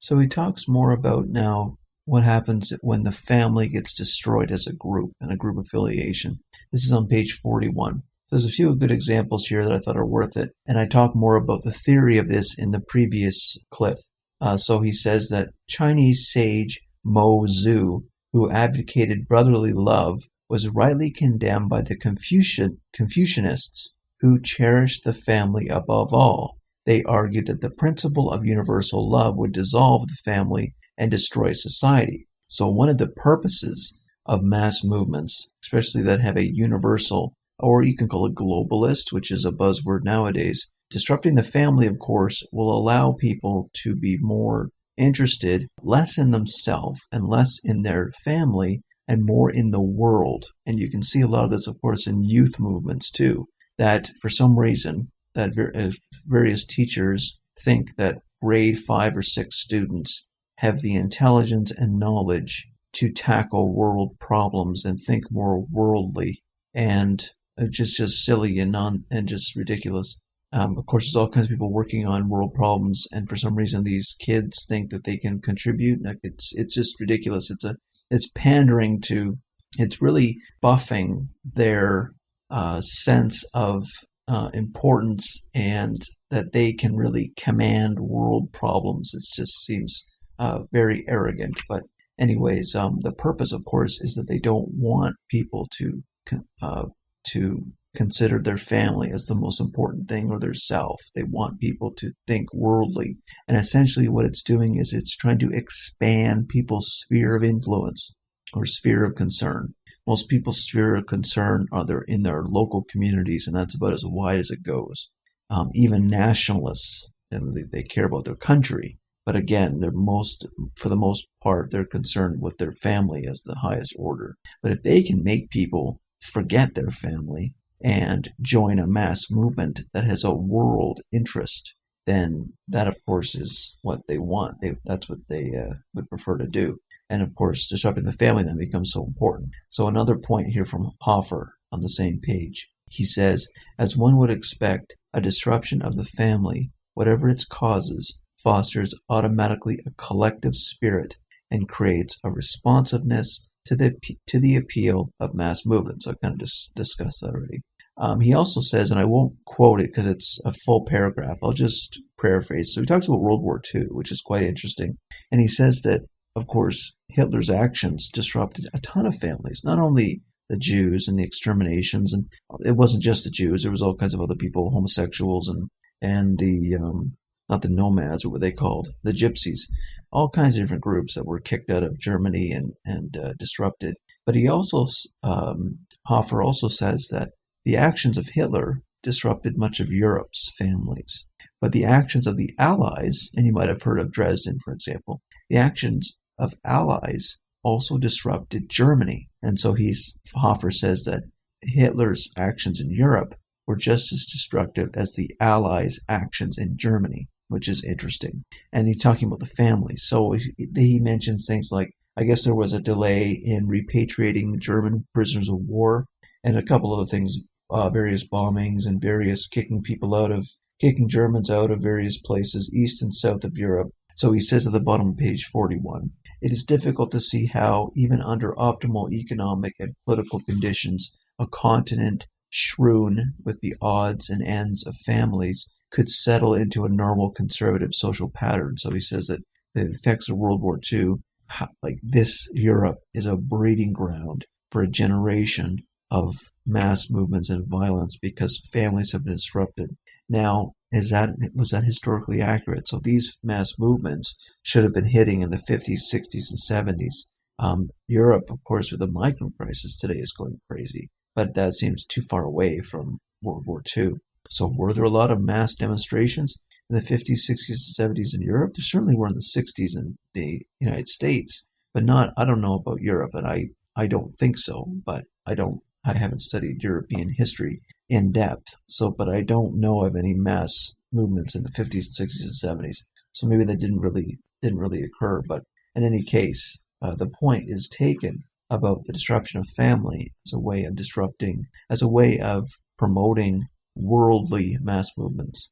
So he talks more about now what happens when the family gets destroyed as a group and a group affiliation. This is on page 41. There's a few good examples here that I thought are worth it, and I talk more about the theory of this in the previous clip. So he says that Chinese sage Mo Zhu, who advocated brotherly love, was rightly condemned by the Confucianists, who cherished the family above all. They argued that the principle of universal love would dissolve the family and destroy society. So one of the purposes of mass movements, especially that have a universal, or you can call it globalist, which is a buzzword nowadays, disrupting the family, of course, will allow people to be more interested, less in themselves and less in their family and more in the world. And you can see a lot of this, of course, in youth movements too, that for some reason, that various teachers think that grade 5 or 6 students have the intelligence and knowledge to tackle world problems and think more worldly, and just silly and just ridiculous. Of course, there's all kinds of people working on world problems, and for some reason, these kids think that they can contribute. Like it's just ridiculous. It's pandering to. It's really buffing their sense of importance and that they can really command world problems. It just seems very arrogant. But anyways, the purpose, of course, is that they don't want people to consider their family as the most important thing or their self. They want people to think worldly. And essentially what it's doing is it's trying to expand people's sphere of influence or sphere of concern. Most people's sphere of concern are in their local communities, and that's about as wide as it goes. Even nationalists, and they care about their country, but again, for the most part, they're concerned with their family as the highest order. But if they can make people forget their family and join a mass movement that has a world interest, then that, of course, is what they want. That's what they would prefer to do. And of course, disrupting the family then becomes so important. So another point here from Hoffer on the same page. He says, as one would expect, a disruption of the family, whatever its causes, fosters automatically a collective spirit and creates a responsiveness to the appeal of mass movements. I've kind of discussed that already. He also says, and I won't quote it because it's a full paragraph, I'll just paraphrase. So he talks about World War II, which is quite interesting. And he says that, of course, Hitler's actions disrupted a ton of families, not only the Jews and the exterminations, and it wasn't just the Jews, there was all kinds of other people, homosexuals and the, not the nomads, what were they called? The gypsies, all kinds of different groups that were kicked out of Germany and disrupted. But he also, Hoffer also says that the actions of Hitler disrupted much of Europe's families. But the actions of the Allies, and you might have heard of Dresden, for example, the actions of Allies also disrupted Germany. And so Hoffer says that Hitler's actions in Europe were just as destructive as the Allies' actions in Germany, which is interesting. And he's talking about the family. So he mentions things like, I guess there was a delay in repatriating German prisoners of war and a couple other things, various bombings and various kicking Germans out of various places east and south of Europe. So he says at the bottom of page 41, it is difficult to see how, even under optimal economic and political conditions, a continent strewn with the odds and ends of families could settle into a normal conservative social pattern. So he says that the effects of World War II, like this Europe, is a breeding ground for a generation of mass movements and violence because families have been disrupted. Now, was that historically accurate? So these mass movements should have been hitting in the 50s, 60s, and 70s. Europe, of course, with the migrant crisis today is going crazy, but that seems too far away from World War II. So were there a lot of mass demonstrations in the 50s, 60s, and 70s in Europe? There certainly were in the 60s in the United States, but I don't know about Europe, and I don't think so, but I haven't studied European history in depth, but I don't know of any mass movements in the 50s, 60s, and 70s. So maybe that didn't really occur. But in any case, the point is taken about the disruption of family as a way of promoting worldly mass movements.